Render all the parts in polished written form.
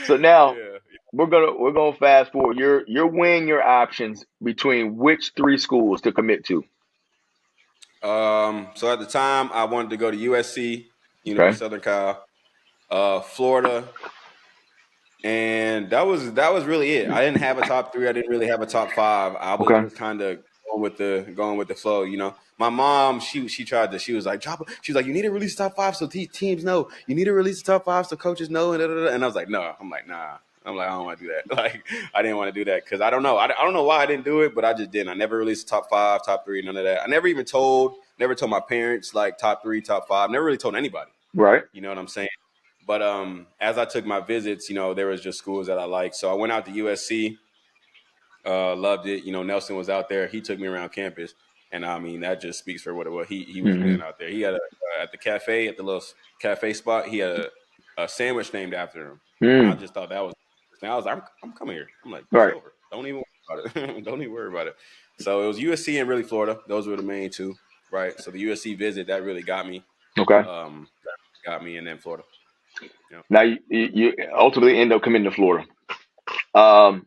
So now Yeah. we're gonna fast forward. You're weighing your options between which three schools to commit to. So at the time, I wanted to go to USC, University Okay. of Southern Cal, Florida, and that was really it. I didn't have a top three. I didn't really have a top five. I was Okay. just kind of going with the flow. My mom, she tried to. She was like, drop. She was like, you need to release the top five so teams know. You need to release the top five so coaches know. And, da, da, da. And I was like, no. I'm like, nah. I'm like, I don't want to do that. Like, I didn't want to do that because I don't know. I don't know why I didn't do it, but I just didn't. I never released the top five, top three, none of that. I never told my parents like top three, top five. Never really told anybody. Right. You know what I'm saying? But as I took my visits, there was just schools that I liked. So I went out to USC, loved it. Nelson was out there. He took me around campus, and I mean that just speaks for what it was. He was Hmm. man out there. He had at the cafe, at the little cafe spot. He had a sandwich named after him, and I Mm. just thought that was. And I was like, I'm coming here. I'm like, Right. sure. Don't even worry about it. Don't even worry about it. So it was USC and really Florida. Those were the main two, right? So the USC visit that really got me, Okay. and then Florida. Yeah. Now you ultimately end up coming to Florida. Um,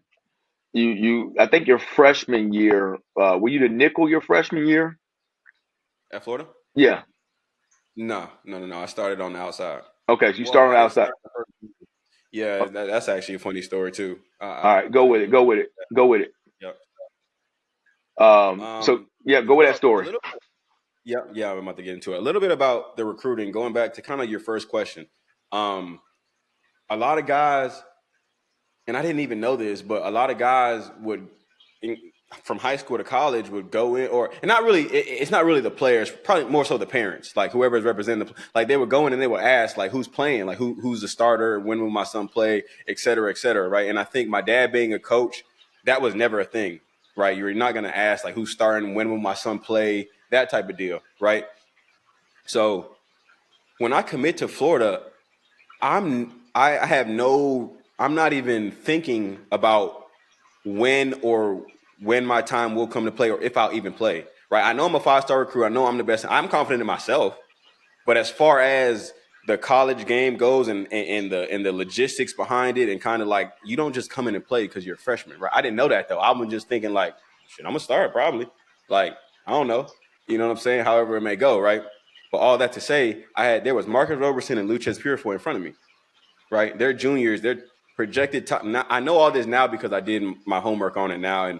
I think your freshman year, were you the nickel your freshman year? At Florida? Yeah. No, no, no, no. I started on the outside. Okay. So you Well, started I didn't outside. start the first. Yeah, that's actually a funny story too. All I'll right. Go tell with you a it. little Go bit. with it. Go with it. Yep. So yeah, go with that A story. little. Yeah, yeah. I'm about to get into it. A little bit about the recruiting. Going back to kind of your first question. Um, a lot of guys, and I didn't even know this, but a lot of guys in, from high school to college would go in, and not really. It's not really the players, probably more so the parents, like whoever is representing. Like they would go in and they would ask, like, who's playing, like who's the starter, when will my son play, et cetera, right? And I think my dad being a coach, that was never a thing, right? You're not going to ask like who's starting, when will my son play, that type of deal, right? So when I commit to Florida, I have no. I'm not even thinking about when or when my time will come to play or if I'll even play. Right? I know I'm a 5-star recruit. I know I'm the best. I'm confident in myself. But as far as the college game goes and the logistics behind it and kind of like you don't just come in and play because you're a freshman, right? I didn't know that though. I was just thinking like, shit, I'm gonna start probably. Like, I don't know. You know what I'm saying? However it may go, right? But all that to say, there was Marcus Roberson and Luchez Purifoy in front of me, right? They're juniors. They're projected top. Now, I know all this now because I did my homework on it now,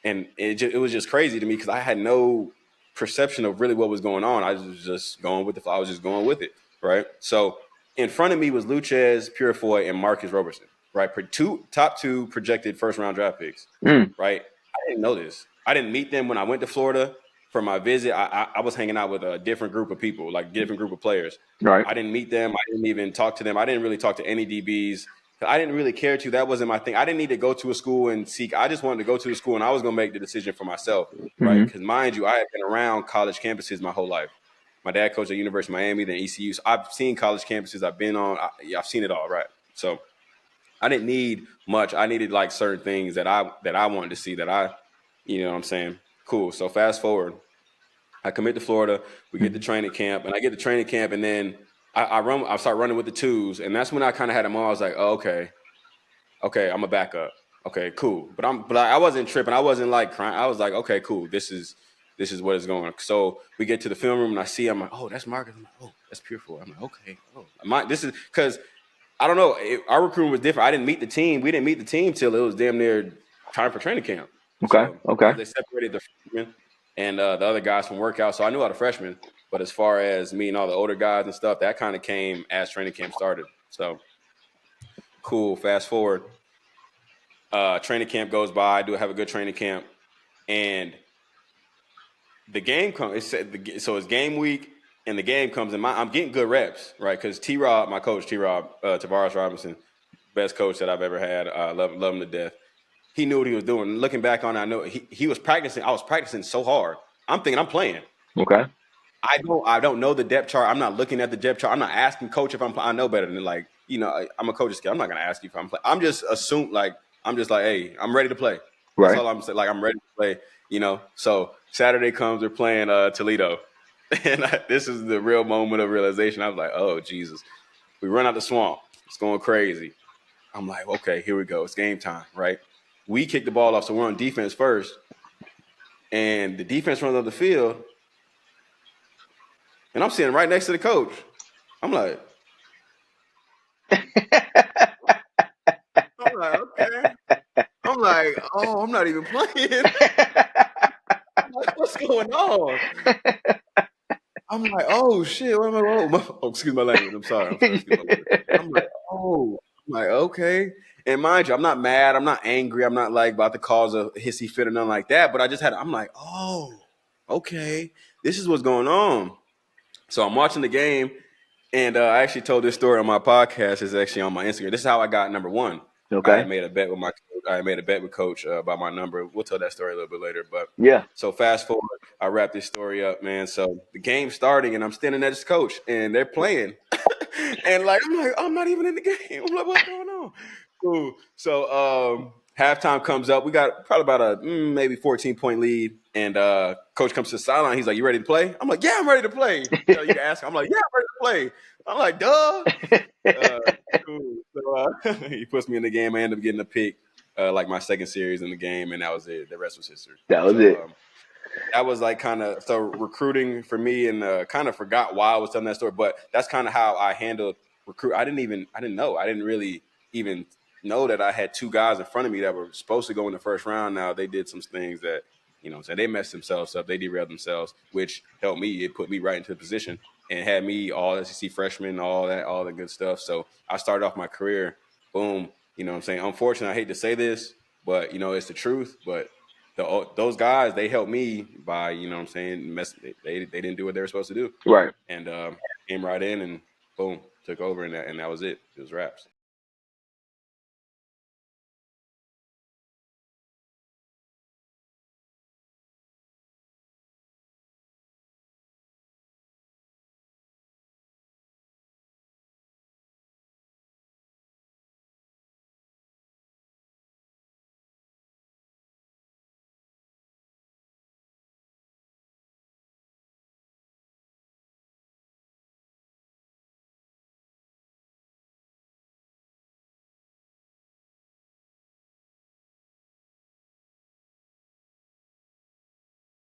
and it was just crazy to me because I had no perception of really what was going on. I was just going with I was just going with it, right? So in front of me was Luchez Purifoy and Marcus Roberson, right? Top two projected first round draft picks, Mm. right? I didn't know this. I didn't meet them when I went to Florida for my visit. I was hanging out with a different group of people, like different group of players. Right. I didn't meet them. I didn't even talk to them. I didn't really talk to any DBs. I didn't really care to. That wasn't my thing. I didn't need to go to a school and seek. I just wanted to go to a school, and I was going to make the decision for myself, right? Hmm. Because mind you, I have been around college campuses my whole life. My dad coached at University of Miami, then ECU. So I've seen college campuses. I've been on. I've seen it all, right? So I didn't need much. I needed like certain things that I wanted to see that you know what I'm saying? Cool. So fast forward. I commit to Florida. We get to training camp, and I get to training camp, and then I start running with the twos, and that's when I kind of had them all. I was like, oh, okay, I'm a backup. Okay, cool. But I wasn't tripping. I wasn't like crying. I was like, okay, cool. This is what is going on. So we get to the film room, and I see. I'm like, oh, that's Marcus. I'm like, oh, that's Pure. I'm like, okay. Oh, this is because I don't know. Our recruiting was different. I didn't meet the team. We didn't meet the team till it was damn near time for training camp. Okay. So Okay. because they separated the freshmen and the other guys from workout, so I knew all the freshmen. But as far as meeting all the older guys and stuff, that kind of came as training camp started. So cool. Fast forward, training camp goes by. I do have a good training camp, and the game comes. So it's game week, and the game comes, and I'm getting good reps, right? Because T-Rob, my coach, Tavares Robinson, best coach that I've ever had. I love him to death. He knew what he was doing. Looking back on it, I know he was practicing. I was practicing so hard. I'm thinking I'm playing. Okay. I don't know the depth chart. I'm not looking at the depth chart. I'm not asking coach if I know better than like, I'm a coach's kid. I'm not gonna ask you if I'm playing. I'm just I'm just like, hey, I'm ready to play. That's Right. all I'm saying. Like I'm ready to play, So Saturday comes, we're playing Toledo. And this is the real moment of realization. I was like, oh Jesus. We run out the swamp. It's going crazy. I'm like, okay, here we go. It's game time, right? We kick the ball off, so we're on defense first. And the defense runs up the field. And I'm sitting right next to the coach. I'm like, okay. I'm like, oh, I'm not even playing. I'm like, what's going on? I'm like, oh shit. What am I? Oh, excuse my language. I'm sorry. Excuse my language. I'm like, oh, I'm like, okay. And mind you, I'm not mad. I'm not angry. I'm not like about to cause a hissy fit or nothing like that. But I'm like, oh, okay. This is what's going on. So I'm watching the game, and I actually told this story on my podcast. It's actually on my Instagram. This is how I got number one. I Okay. had made a bet with I made a bet with Coach about my number. We'll tell that story a little bit later. But Yeah. so fast forward, I wrap this story up, man. So the game's starting, and I'm standing at this coach, and they're playing, and I'm not even in the game. I'm like, what's going on? Cool. So halftime comes up. We got probably about a maybe 14-point lead, and coach comes to the sideline. He's like, "You ready to play?" I'm like, "Yeah, I'm ready to play." You know, you can ask him. I'm like, "Yeah, I'm ready to play." I'm like, "Duh." Cool. So he puts me in the game. I end up getting a pick, like my second series in the game, and that was it. The rest was history. That was it. That was like kind of so recruiting for me, and kind of forgot why I was telling that story, but that's kind of how I handled recruit. I didn't really even know that I had two guys in front of me that were supposed to go in the first round. Now they did some things that, so they messed themselves up. They derailed themselves, which helped me. It put me right into the position and had me all SEC freshman, all the good stuff. So I started off my career, boom. You know what I'm saying? Unfortunately, I hate to say this, but it's the truth. But those guys, they helped me by, what I'm saying, they didn't do what they were supposed to do. Right. And came right in and boom, took over, and that was it. It was wraps.